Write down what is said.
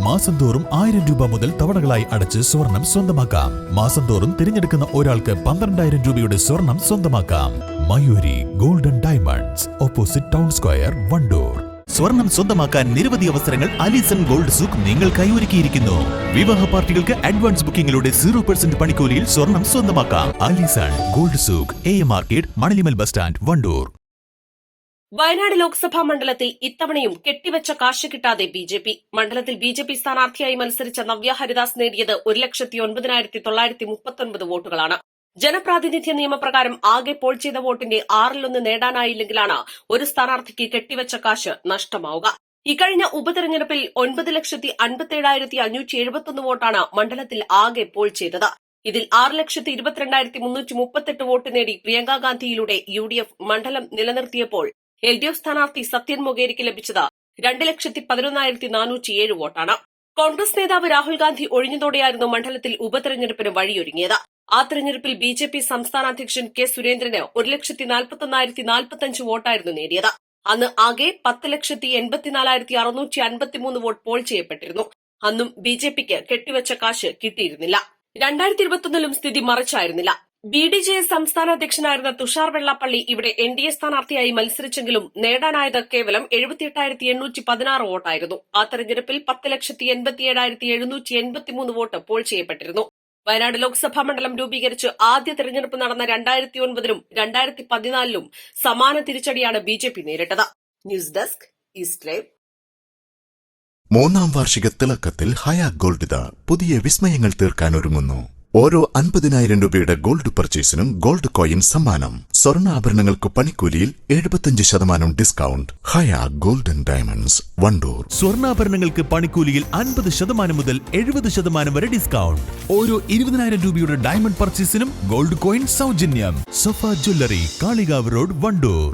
മാസം തോറും 1000 രൂപ മുതൽ തവണകളായി അടച്ച് സ്വർണം സ്വന്തമാക്കാം. മാസം തോറും തിരഞ്ഞെടുക്കുന്ന ഒരാൾക്ക് 12,000 രൂപയുടെ സ്വർണം സ്വന്തമാക്കാം. Mayuri golden diamonds, opposite town square, Wandoor. സ്വർണം സ്വന്തമാക്കാൻ നിരവധി അവസരങ്ങൾ അലിസൺ ഗോൾഡ് സൂക്ക് നിങ്ങൾക്കായി ഒരുക്കിയിരിക്കുന്നു. വിവാഹ പാർട്ടികൾക്ക് അഡ്വാൻസ് ബുക്കിംഗിലൂടെ 0% പണിക്കൂലിയിൽ സ്വർണം സ്വന്തമാക്കാം. Alison gold souk, AM market, മണലിമൽ ബസ് സ്റ്റാൻഡ്, വണ്ടൂർ. വയനാട് ലോക്സഭാ മണ്ഡലത്തിൽ ഇത്തവണയും കെട്ടിവെച്ച കാശ് കിട്ടാതെ ബി.ജെ.പി. മണ്ഡലത്തിൽ ബി.ജെ.പി. സ്ഥാനാർത്ഥിയായി മത്സരിച്ച നവ്യ ഹരിദാസ് നേടിയത് 1,09,939 വോട്ടുകളാണ്. ജനപ്രാതിനിധ്യ നിയമപ്രകാരം ആകെ പോൾ ചെയ്ത വോട്ടിന്റെ 1/6 നേടാനായില്ലെങ്കിലാണ് ഒരു സ്ഥാനാർത്ഥിക്ക് കെട്ടിവെച്ച കാശ് നഷ്ടമാവുക. ഇക്കഴിഞ്ഞ ഉപതെരഞ്ഞെടുപ്പിൽ 9,57,571 വോട്ടാണ് മണ്ഡലത്തിൽ ആകെ പോൾ ചെയ്തത്. ഇതിൽ 6,22,338 വോട്ട് നേടി പ്രിയങ്ക ഗാന്ധിയിലൂടെ UDF മണ്ഡലം നിലനിർത്തിയപ്പോൾ LDF സ്ഥാനാർത്ഥി സത്യൻ മൊകേരിക്ക് ലഭിച്ചത് 2,11,407 വോട്ടാണ്. കോൺഗ്രസ് നേതാവ് രാഹുൽ ഗാന്ധി ഒഴിഞ്ഞതോടെയായിരുന്നു മണ്ഡലത്തിൽ ഉപതെരഞ്ഞെടുപ്പിന് വഴിയൊരുങ്ങിയത്. ആ തെരഞ്ഞെടുപ്പിൽ ബി.ജെ.പി. സംസ്ഥാന അധ്യക്ഷൻ കെ സുരേന്ദ്രന് 1,41,045 വോട്ടായിരുന്നു നേടിയത്. അന്ന് ആകെ 10,84,653 വോട്ട് പോൾ ചെയ്യപ്പെട്ടിരുന്നു. അന്നും ബി.ജെ.പിക്ക് കെട്ടിവെച്ച കാശ് കിട്ടിയിരുന്നില്ല. 2021ലും സ്ഥിതി മറിച്ചായിരുന്നില്ല. BDJS സംസ്ഥാന അധ്യക്ഷനായിരുന്ന തുഷാർ വെള്ളാപ്പള്ളി ഇവിടെ NDA സ്ഥാനാർത്ഥിയായി മത്സരിച്ചെങ്കിലും നേടാനായത് കേവലം 78,816 വോട്ടായിരുന്നു. ആ തെരഞ്ഞെടുപ്പിൽ 10,87,783 വോട്ട് പോൾ ചെയ്യപ്പെട്ടിരുന്നു. വയനാട് ലോക്സഭാ മണ്ഡലം രൂപീകരിച്ച് ആദ്യ തെരഞ്ഞെടുപ്പ് നടന്ന 2009ലും 2014ലും സമാന തിരിച്ചടിയാണ് ബി.ജെ.പി. നേരിട്ടത്. News desk, east live. 3ാം വാർഷിക തിളക്കത്തിൽ ഹയാ ഗോൾഡ് പുതിയ വിസ്മയങ്ങൾ തീർക്കാൻ ഒരുങ്ങുന്നു. ഓരോ 50,000 രൂപയുടെ ഗോൾഡ് പർച്ചേസിനും ഗോൾഡ് കോയിൻ സമ്മാനം. സ്വർണ്ണാഭരണങ്ങൾക്ക് പണിക്കൂലിയിൽ 75% ഡിസ്കൗണ്ട്. ഹയാ ഗോൾഡൻ ഡയമണ്ട്സ്, വണ്ടൂർ. സ്വർണ്ണാഭരണങ്ങൾക്ക് പണിക്കൂലിയിൽ 50% മുതൽ 70% വരെ ഡിസ്കൗണ്ട്. ഓരോ 20,000 രൂപയുടെ ഡയമണ്ട് പർച്ചേസിനും ഗോൾഡ് കോയിൻ സൗജന്യം. സഫ ജ്വല്ലറി, കാളികാവ് റോഡ്, വണ്ടൂർ.